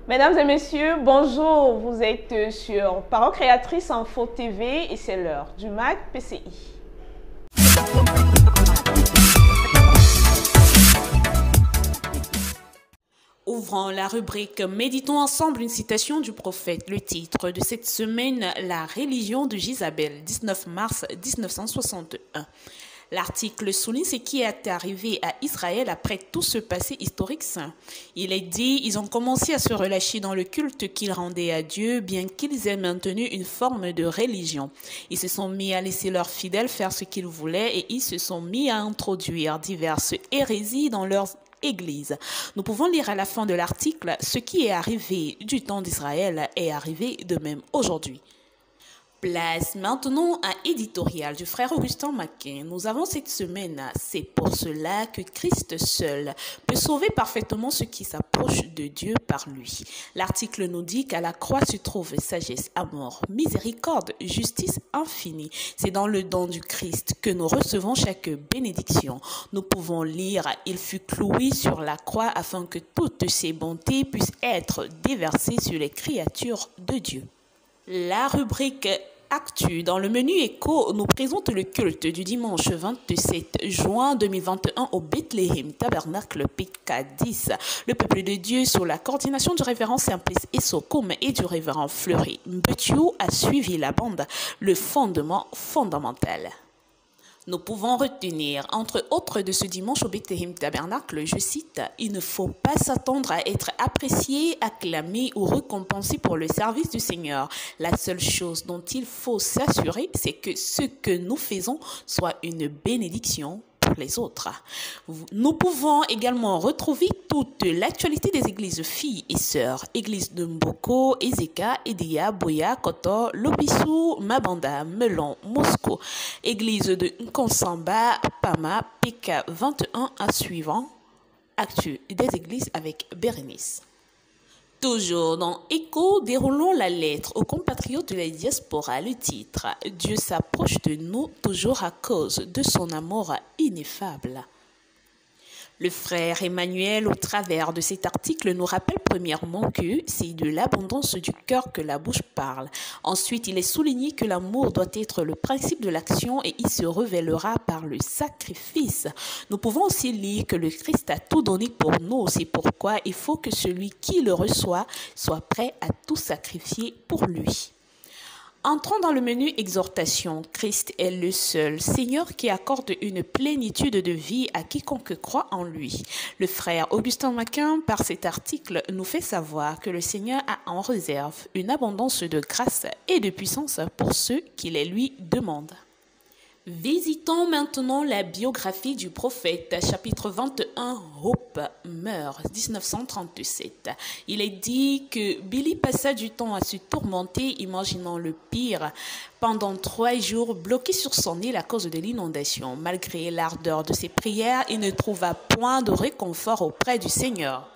Mesdames et messieurs, bonjour. Vous êtes sur Parole Créatrice Info TV et c'est l'heure du MAC PCI. Ouvrant la rubrique Méditons ensemble une citation du prophète. Le titre de cette semaine, La religion de Jézabel, 19 mars 1961. L'article souligne ce qui est arrivé à Israël après tout ce passé historique saint. Il est dit, ils ont commencé à se relâcher dans le culte qu'ils rendaient à Dieu, bien qu'ils aient maintenu une forme de religion. Ils se sont mis à laisser leurs fidèles faire ce qu'ils voulaient et ils se sont mis à introduire diverses hérésies dans leurs Église. Nous pouvons lire à la fin de l'article, ce qui est arrivé du temps d'Israël est arrivé de même aujourd'hui. Place maintenant à éditorial du frère Augustin Maquin. Nous avons cette semaine, c'est pour cela que Christ seul peut sauver parfaitement ceux qui s'approchent de Dieu par lui. L'article nous dit qu'à la croix se trouve sagesse, amour, miséricorde, justice infinie. C'est dans le don du Christ que nous recevons chaque bénédiction. Nous pouvons lire, il fut cloué sur la croix afin que toutes ses bontés puissent être déversées sur les créatures de Dieu. La rubrique Actu. Dans le menu écho, nous présente le culte du dimanche 27 juin 2021 au Bethléem Tabernacle PK10. Le peuple de Dieu, sous la coordination du révérend Simplice Essokoum et du révérend Fleury Mbetiou, a suivi la bande, le fondement fondamental. Nous pouvons retenir, entre autres de ce dimanche au Bethléem Tabernacle, je cite, « Il ne faut pas s'attendre à être apprécié, acclamé ou récompensé pour le service du Seigneur. La seule chose dont il faut s'assurer, c'est que ce que nous faisons soit une bénédiction pour les autres. » Nous pouvons également retrouver toute l'actualité des églises filles et sœurs. Église de Mboko, Ezeka, Edia, Boya, Koto, Lobissou, Mabanda, Melon, Moscou. Église de Nkonsamba, Pama, PK 21 à suivant. Actu des églises avec Bérénice. Toujours dans Écho, déroulons la lettre aux compatriotes de la diaspora. Le titre « Dieu s'approche de nous toujours à cause de son amour ineffable ». Le frère Emmanuel, au travers de cet article, nous rappelle premièrement que c'est de l'abondance du cœur que la bouche parle. Ensuite, il est souligné que l'amour doit être le principe de l'action et il se révélera par le sacrifice. Nous pouvons aussi lire que le Christ a tout donné pour nous. C'est pourquoi il faut que celui qui le reçoit soit prêt à tout sacrifier pour lui. Entrons dans le menu exhortation. Christ est le seul Seigneur qui accorde une plénitude de vie à quiconque croit en lui. Le frère Augustin Maquin, par cet article, nous fait savoir que le Seigneur a en réserve une abondance de grâce et de puissance pour ceux qui les lui demandent. Visitons maintenant la biographie du prophète, chapitre 21, Hope meurt, 1937. Il est dit que Billy passa du temps à se tourmenter, imaginant le pire, pendant 3 jours, bloqué sur son île à cause de l'inondation. Malgré l'ardeur de ses prières, il ne trouva point de réconfort auprès du Seigneur.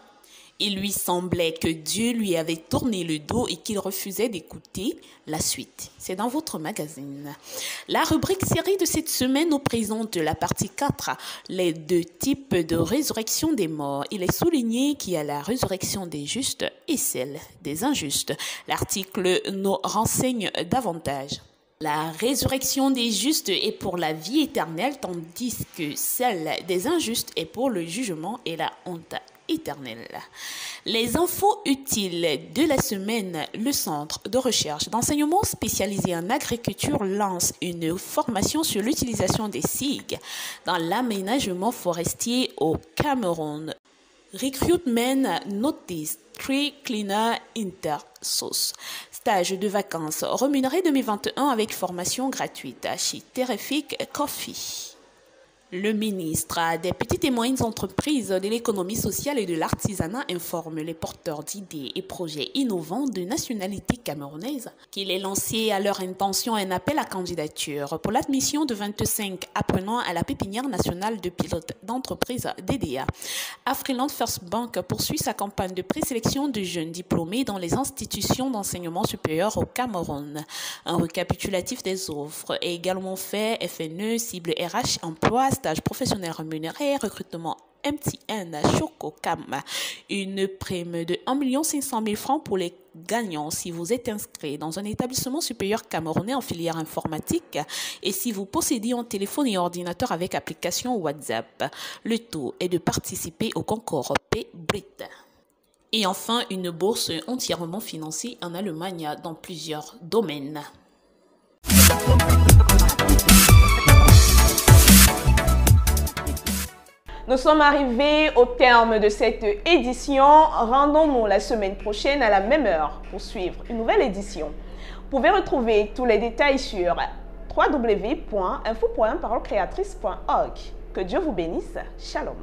Il lui semblait que Dieu lui avait tourné le dos et qu'il refusait d'écouter la suite. C'est dans votre magazine. La rubrique série de cette semaine nous présente la partie 4, les 2 types de résurrection des morts. Il est souligné qu'il y a la résurrection des justes et celle des injustes. L'article nous renseigne davantage. La résurrection des justes est pour la vie éternelle, tandis que celle des injustes est pour le jugement et la honte éternelle. Les infos utiles de la semaine, le Centre de recherche d'enseignement spécialisé en agriculture lance une formation sur l'utilisation des cigues dans l'aménagement forestier au Cameroun. Recruitment Notice Tree Cleaner Intersource. Stage de vacances rémunéré 2021 avec formation gratuite chez Terrific Coffee. Le ministre des petites et moyennes entreprises, de l'économie sociale et de l'artisanat informe les porteurs d'idées et projets innovants de nationalité camerounaise qu'il est lancé à leur intention un appel à candidature pour l'admission de 25 apprenants à la pépinière nationale de pilotes d'entreprise DDA. Afriland First Bank poursuit sa campagne de présélection de jeunes diplômés dans les institutions d'enseignement supérieur au Cameroun. Un récapitulatif des offres est également fait. FNE, cible RH, emploi, stage professionnel rémunéré, recrutement MTN Chococam. Une prime de 1 500 000 francs pour les gagnants si vous êtes inscrit dans un établissement supérieur camerounais en filière informatique et si vous possédez un téléphone et ordinateur avec application WhatsApp. Le tout est de participer au concours P-Brit. Et enfin, une bourse entièrement financée en Allemagne dans plusieurs domaines. Nous sommes arrivés au terme de cette édition. Rendons-nous la semaine prochaine à la même heure pour suivre une nouvelle édition. Vous pouvez retrouver tous les détails sur www.info.parolecreatrice.org. Que Dieu vous bénisse. Shalom.